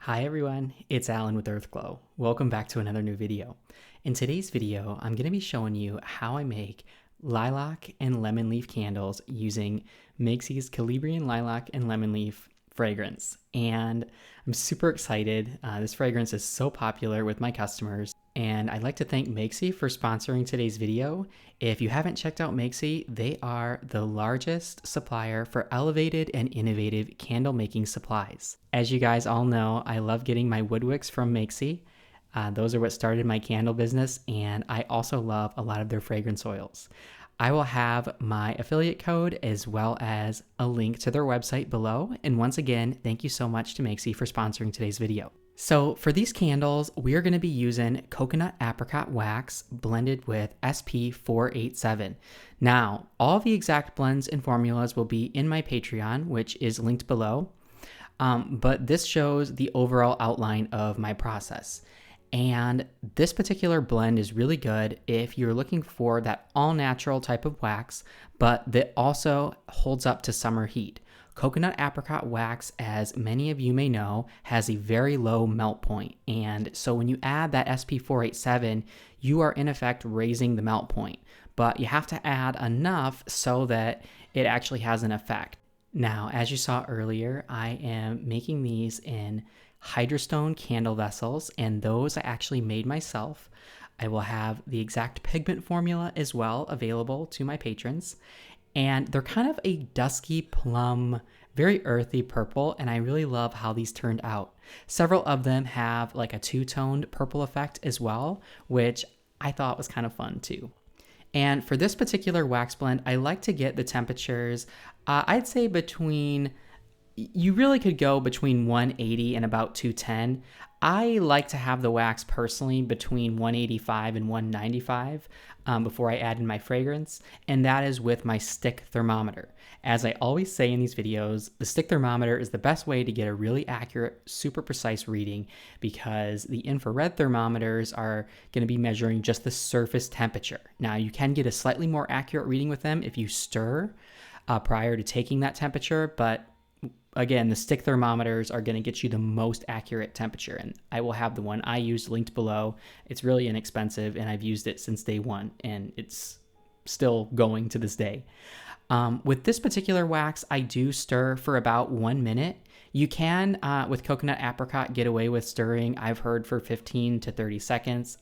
Hi everyone, it's Allen with Earthglow. Welcome back to another new video. In today's video, I'm going to be showing you how I make lilac and lemon leaf candles using Makesie's Calabrian Lilac and Lemon Leaf fragrance. And I'm super excited. This fragrance is so popular with my customers. And I'd like to thank Makesie for sponsoring today's video. If you haven't checked out Makesie, they are the largest supplier for elevated and innovative candle making supplies. As you guys all know, I love getting my wood wicks from Makesie. Those are what started my candle business, and I also love a lot of their fragrance oils. I will have my affiliate code as well as a link to their website below. And once again, thank you so much to Makesie for sponsoring today's video. So for these candles, we are going to be using coconut apricot wax blended with SP487. Now, all the exact blends and formulas will be in my Patreon, which is linked below. But this shows the overall outline of my process. And this particular blend is really good if you're looking for that all-natural type of wax, but that also holds up to summer heat. Coconut apricot wax, as many of you may know, has a very low melt point. And so when you add that SP487, you are in effect raising the melt point. But you have to add enough so that it actually has an effect. Now, as you saw earlier, I am making these in Hydrostone candle vessels, and those I actually made myself. I will have the exact pigment formula as well available to my patrons. And they're kind of a dusky plum, very earthy purple, and I really love how these turned out. Several of them have like a two-toned purple effect as well, which I thought was kind of fun too. And for this particular wax blend, I like to get the temperatures, I'd say you really could go between 180 and about 210. I like to have the wax personally between 185 and 195 before I add in my fragrance, and that is with my stick thermometer. As I always say in these videos, the stick thermometer is the best way to get a really accurate, super precise reading because the infrared thermometers are going to be measuring just the surface temperature. Now, you can get a slightly more accurate reading with them if you stir prior to taking that temperature, but again, the stick thermometers are going to get you the most accurate temperature, and I will have the one I used linked below. It's really inexpensive, and I've used it since day one, and it's still going to this day. With this particular wax, I do stir for about 1 minute. You can, with coconut apricot, get away with stirring, I've heard, for 15 to 30 seconds.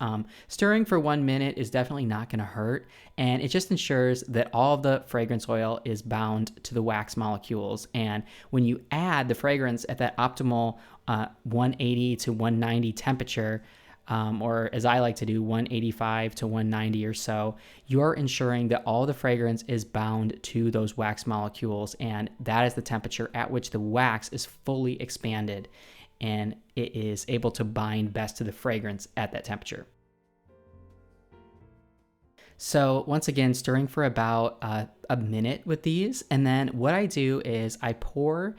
Stirring for 1 minute is definitely not going to hurt, and it just ensures that all of the fragrance oil is bound to the wax molecules. And when you add the fragrance at that optimal 180 to 190 temperature, or as I like to do, 185 to 190 or so, you're ensuring that all the fragrance is bound to those wax molecules, and that is the temperature at which the wax is fully expanded, and it is able to bind best to the fragrance at that temperature. So once again, stirring for about a minute with these, and then what I do is I pour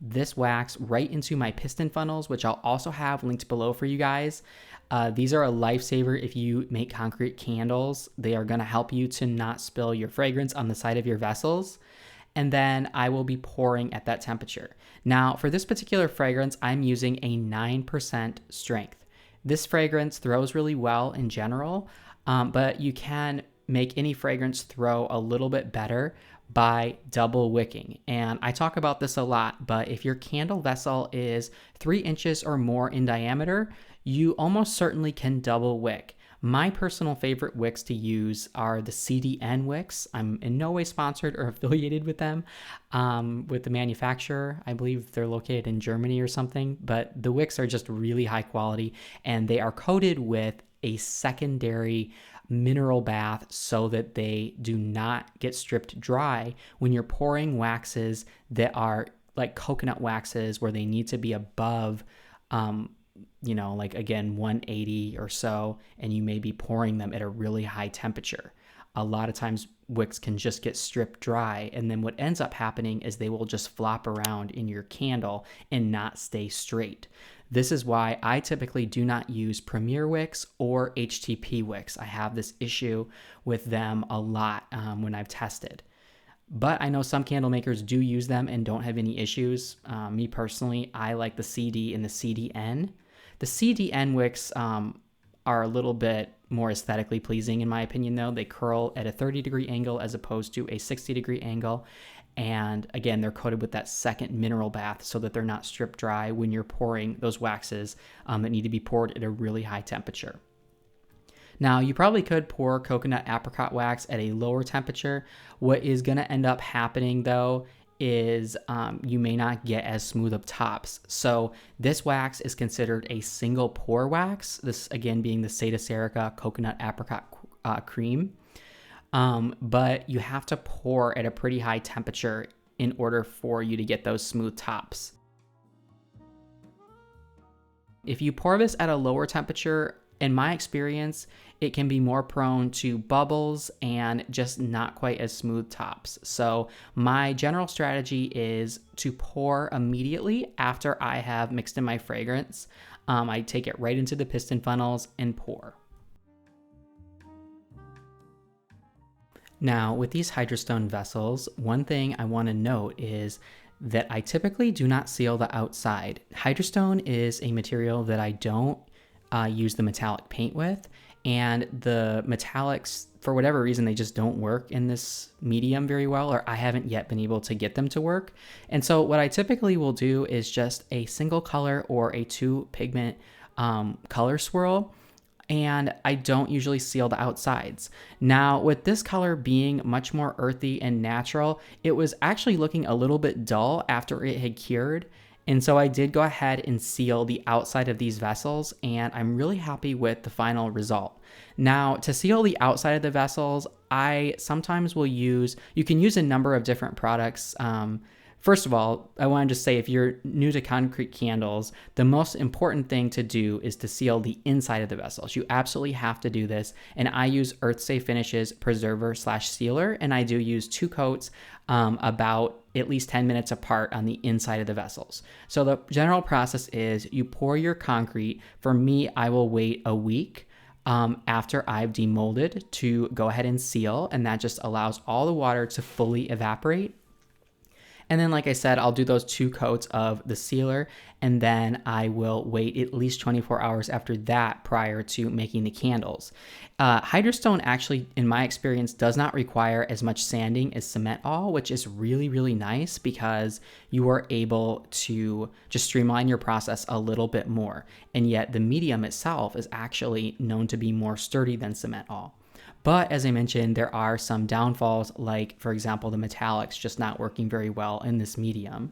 this wax right into my piston funnels, which I'll also have linked below for you guys. These are a lifesaver if you make concrete candles. They are going to help you to not spill your fragrance on the side of your vessels. And then I will be pouring at that temperature. Now, for this particular fragrance, I'm using a 9% strength. This fragrance throws really well in general, but you can make any fragrance throw a little bit better by double wicking. And I talk about this a lot, but if your candle vessel is 3 inches or more in diameter, you almost certainly can double wick. My personal favorite wicks to use are the CDN wicks. I'm in no way sponsored or affiliated with them, with the manufacturer. I believe they're located in Germany or something, but the wicks are just really high quality, and they are coated with a secondary mineral bath so that they do not get stripped dry when you're pouring waxes that are like coconut waxes where they need to be above, like again, 180 or so, and you may be pouring them at a really high temperature. A lot of times wicks can just get stripped dry, and then what ends up happening is they will just flop around in your candle and not stay straight. This is why I typically do not use Premier wicks or HTP wicks. I have this issue with them a lot when I've tested. but I know some candle makers do use them and don't have any issues. Me personally, I like the CD and the CDN. The CDN wicks are a little bit more aesthetically pleasing in my opinion though. They curl at a 30-degree angle as opposed to a 60-degree angle. And again, they're coated with that second mineral bath so that they're not strip dry when you're pouring those waxes that need to be poured at a really high temperature. Now, you probably could pour coconut apricot wax at a lower temperature. What is going to end up happening though is you may not get as smooth of tops. So this wax is considered a single pour wax. This again being the Seda Serica coconut apricot cream. But you have to pour at a pretty high temperature in order for you to get those smooth tops. If you pour this at a lower temperature, in my experience, it can be more prone to bubbles and just not quite as smooth tops. So my general strategy is to pour immediately after I have mixed in my fragrance. I take it right into the piston funnels and pour. Now, with these hydrostone vessels, one thing I want to note is that I typically do not seal the outside. Hydrostone is a material that I don't use the metallic paint with, and the metallics, for whatever reason, they just don't work in this medium very well, or I haven't yet been able to get them to work. And so what I typically will do is just a single color or a 2 pigment color swirl, and I don't usually seal the outsides. Now, with this color being much more earthy and natural, it was actually looking a little bit dull after it had cured. And so I did go ahead and seal the outside of these vessels, and I'm really happy with the final result. Now, to seal the outside of the vessels, I sometimes will use, you can use a number of different products. First of all, I want to just say if you're new to concrete candles, the most important thing to do is to seal the inside of the vessels. You absolutely have to do this. And I use Earth Safe Finishes Preserver / Sealer, and I do use 2 coats about at least 10 minutes apart on the inside of the vessels. So the general process is you pour your concrete. For me, I will wait a week after I've demolded to go ahead and seal, and that just allows all the water to fully evaporate. And then, like I said, I'll do those 2 coats of the sealer, and then I will wait at least 24 hours after that prior to making the candles. Hydrostone actually, in my experience, does not require as much sanding as cement all, which is really, really nice because you are able to just streamline your process a little bit more. And yet the medium itself is actually known to be more sturdy than cement all. But as I mentioned, there are some downfalls, like, for example, the metallics just not working very well in this medium.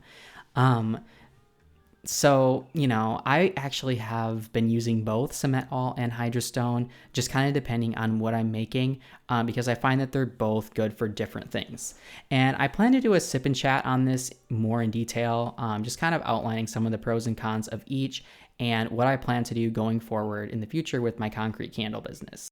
So, I actually have been using both cement all and hydrostone, just kind of depending on what I'm making, because I find that they're both good for different things. And I plan to do a sip and chat on this more in detail, just kind of outlining some of the pros and cons of each and what I plan to do going forward in the future with my concrete candle business.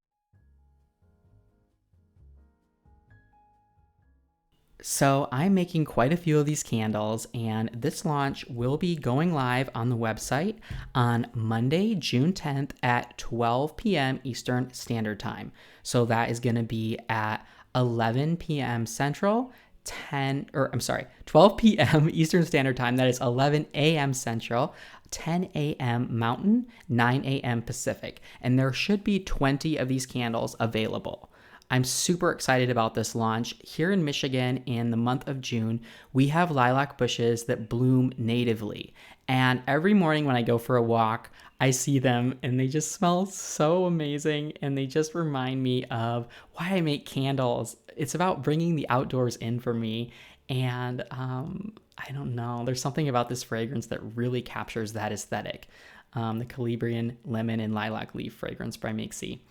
So I'm making quite a few of these candles, and this launch will be going live on the website on Monday, June 10th at 12 p.m. Eastern Standard Time. So that is going to be at 11 p.m. Central, 12 p.m. Eastern Standard Time. That is 11 a.m. Central, 10 a.m. Mountain, 9 a.m. Pacific. And there should be 20 of these candles available. I'm super excited about this launch. Here in Michigan in the month of June, we have lilac bushes that bloom natively. And every morning when I go for a walk, I see them and they just smell so amazing. And they just remind me of why I make candles. It's about bringing the outdoors in for me. And I don't know, there's something about this fragrance that really captures that aesthetic. The Calabrian Lemon and Lilac Leaf fragrance by Mixie.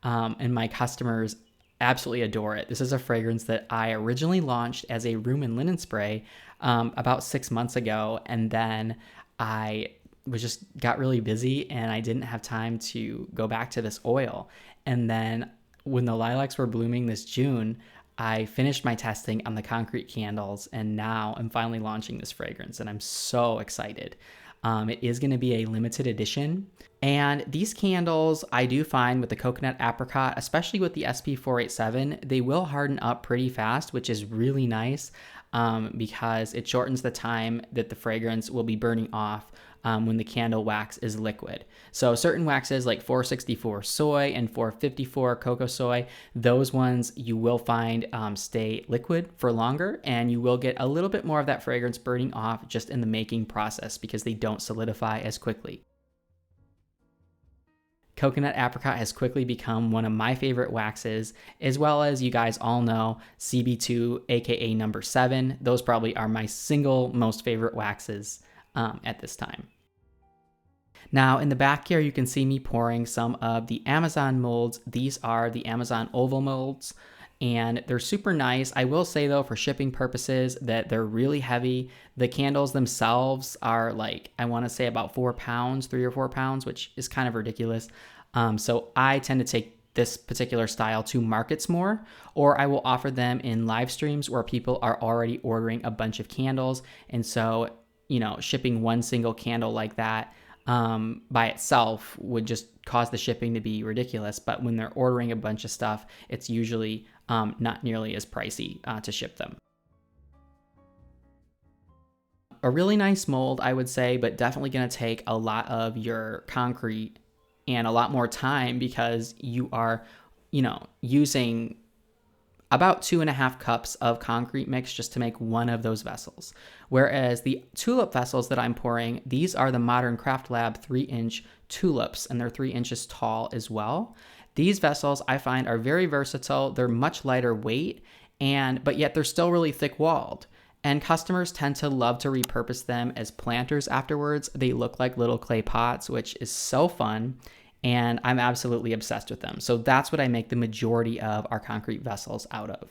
And my customers absolutely adore it. This is a fragrance that I originally launched as a room and linen spray about 6 months ago, and then I got really busy and I didn't have time to go back to this oil. And then when the lilacs were blooming this June, I finished my testing on the concrete candles, and now I'm finally launching this fragrance, and I'm so excited. It is going to be a limited edition. And these candles, I do find with the coconut apricot, especially with the SP487, they will harden up pretty fast, which is really nice because it shortens the time that the fragrance will be burning off when the candle wax is liquid. So certain waxes like 464 soy and 454 cocoa soy, those ones you will find stay liquid for longer, and you will get a little bit more of that fragrance burning off just in the making process because they don't solidify as quickly. Coconut apricot has quickly become one of my favorite waxes, as well as you guys all know CB2, aka number 7. Those probably are my single most favorite waxes at this time. Now in the back here, you can see me pouring some of the Amazon molds. These are the Amazon oval molds, and they're super nice. I will say though, for shipping purposes, that they're really heavy. The candles themselves are like, I want to say about 4 pounds, 3 or 4 pounds, which is kind of ridiculous. So I tend to take this particular style to markets more, or I will offer them in live streams where people are already ordering a bunch of candles. And so, you know, shipping one single candle like that by itself would just cause the shipping to be ridiculous. But when they're ordering a bunch of stuff, it's usually not nearly as pricey to ship them. A really nice mold, I would say, but definitely going to take a lot of your concrete and a lot more time because you are, you know, using about 2.5 cups of concrete mix just to make one of those vessels. Whereas the tulip vessels that I'm pouring, these are the Modern Craft Lab 3-inch tulips, and they're 3 inches tall as well. These vessels I find are very versatile. They're much lighter weight, but yet they're still really thick walled. And customers tend to love to repurpose them as planters afterwards. They look like little clay pots, which is so fun. And I'm absolutely obsessed with them. So that's what I make the majority of our concrete vessels out of.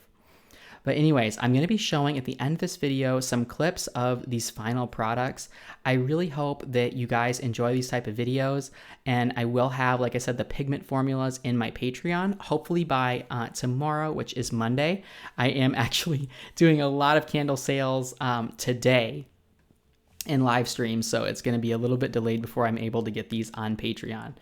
But anyways, I'm going to be showing at the end of this video some clips of these final products. I really hope that you guys enjoy these type of videos, and I will have, like I said, the pigment formulas in my Patreon, hopefully by tomorrow, which is Monday. I am actually doing a lot of candle sales today in live streams, so it's going to be a little bit delayed before I'm able to get these on Patreon.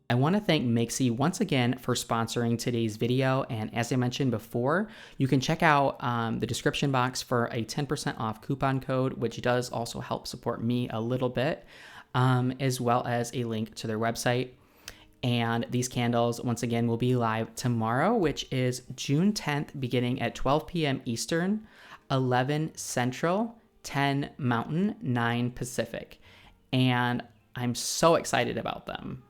I want to thank Mixi once again for sponsoring today's video, and as I mentioned before, you can check out the description box for a 10% off coupon code, which does also help support me a little bit, as well as a link to their website. And these candles, once again, will be live tomorrow, which is June 10th, beginning at 12 p.m. Eastern, 11 Central, 10 Mountain, 9 Pacific. And I'm so excited about them.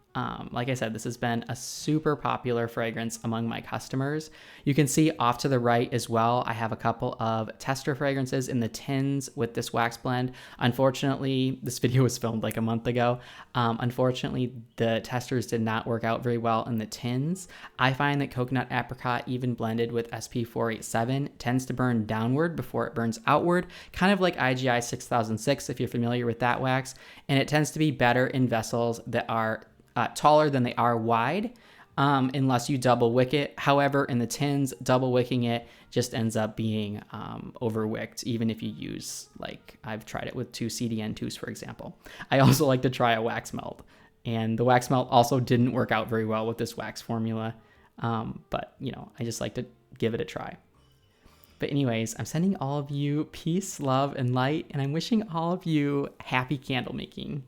Like I said, this has been a super popular fragrance among my customers. You can see off to the right as well, I have a couple of tester fragrances in the tins with this wax blend. Unfortunately, this video was filmed like a month ago. Unfortunately, the testers did not work out very well in the tins. I find that coconut apricot, even blended with SP487, tends to burn downward before it burns outward, kind of like IGI 6006 if you're familiar with that wax. And it tends to be better in vessels that are taller than they are wide, unless you double wick it. However, in the tins, double wicking it just ends up being over wicked, even if you use, like, I've tried it with 2 CDN2s, for example. I also like to try a wax melt, and the wax melt also didn't work out very well with this wax formula, but, you know, I just like to give it a try. But anyways, I'm sending all of you peace, love, and light, and I'm wishing all of you happy candle making.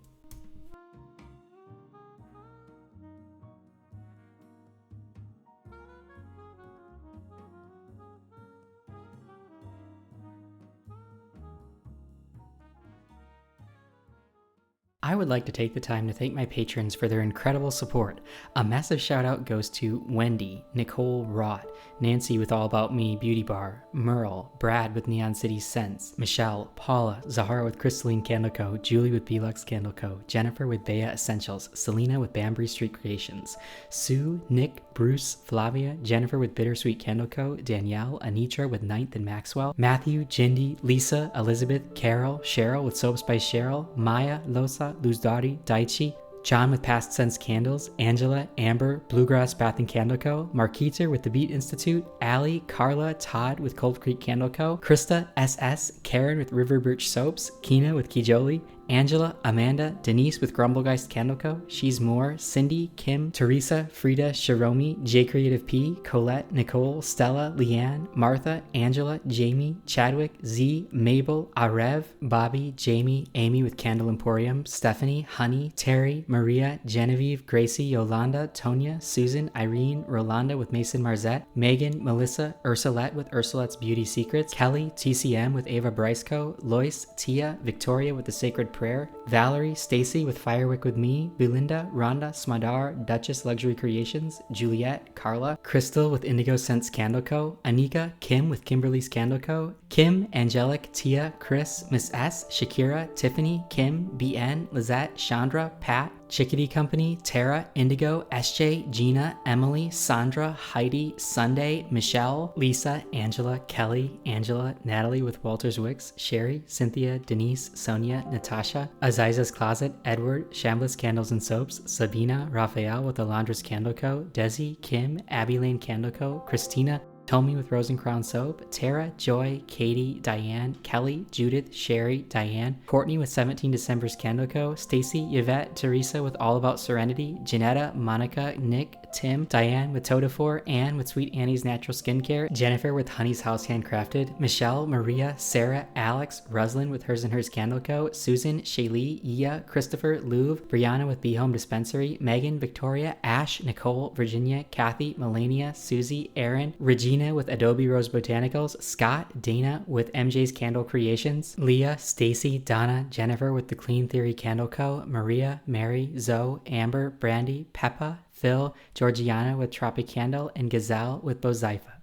I would like to take the time to thank my patrons for their incredible support. A massive shout out goes to Wendy, Nicole Rott, Nancy with All About Me Beauty Bar, Merle, Brad with Neon City Scents, Michelle, Paula, Zahara with Crystalline Candle Co., Julie with Belux Candle Co., Jennifer with Bea Essentials, Selena with Banbury Street Creations, Sue, Nick, Bruce, Flavia, Jennifer with Bittersweet Candle Co., Danielle, Anitra with Ninth and Maxwell, Matthew, Jindy, Lisa, Elizabeth, Carol, Cheryl with Soap Spice Cheryl, Maya, Losa, Luzdari, Daichi, John with Past Sense Candles, Angela, Amber, Bluegrass Bath and Candle Co., Marketer with The Beat Institute, Allie, Carla, Todd with Cold Creek Candle Co., Krista, SS, Karen with River Birch Soaps, Kina with Kijoli, Angela, Amanda, Denise with Grumblegeist Candle Co., She's More, Cindy, Kim, Teresa, Frida, Shiromi, J Creative P, Colette, Nicole, Stella, Leanne, Martha, Angela, Jamie, Chadwick, Z, Mabel, Arev, Bobby, Jamie, Amy with Candle Emporium, Stephanie, Honey, Terry, Maria, Genevieve, Gracie, Yolanda, Tonya, Susan, Irene, Rolanda with Mason Marzette, Megan, Melissa, Ursulette with Ursulette's Beauty Secrets, Kelly, TCM with Ava Bryceco, Lois, Tia, Victoria with The Sacred Prayer, Valerie, Stacy with Firewick with Me, Belinda, Rhonda, Smadar, Duchess Luxury Creations, Juliet, Carla, Crystal with Indigo Scents Candle Co., Anika, Kim with Kimberly's Candle Co., Kim, Angelic, Tia, Chris, Miss S, Shakira, Tiffany, Kim, BN, Lizette, Chandra, Pat, Chickadee Company, Tara, Indigo, SJ, Gina, Emily, Sandra, Heidi, Sunday, Michelle, Lisa, Angela, Kelly, Angela, Natalie with Walter's Wicks, Sherry, Cynthia, Denise, Sonia, Natasha, Aziza's Closet, Edward, Shambliss Candles and Soaps, Sabina, Raphael with the Laundress Candle Co., Desi, Kim, Abby Lane Candle Co., Christina, Tommy with Rose and Crown Soap, Tara, Joy, Katie, Diane, Kelly, Judith, Sherry, Diane, Courtney with 17 December's Candle Co., Stacy, Yvette, Teresa with All About Serenity, Janetta, Monica, Nick, Tim, Diane with Totafor, Anne with Sweet Annie's Natural Skincare, Jennifer with Honey's House Handcrafted, Michelle, Maria, Sarah, Alex, Roslyn with Hers and Hers Candle Co., Susan, Shaylee, Ia, Christopher, Louv, Brianna with Be Home Dispensary, Megan, Victoria, Ash, Nicole, Virginia, Kathy, Melania, Susie, Aaron, Regina with Adobe Rose Botanicals, Scott, Dana with MJ's Candle Creations, Leah, Stacy, Donna, Jennifer with The Clean Theory Candle Co., Maria, Mary, Zoe, Amber, Brandy, Peppa, Phil, Georgiana with Tropic Candle, and Gazelle with Bozypha.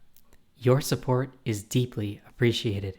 Your support is deeply appreciated.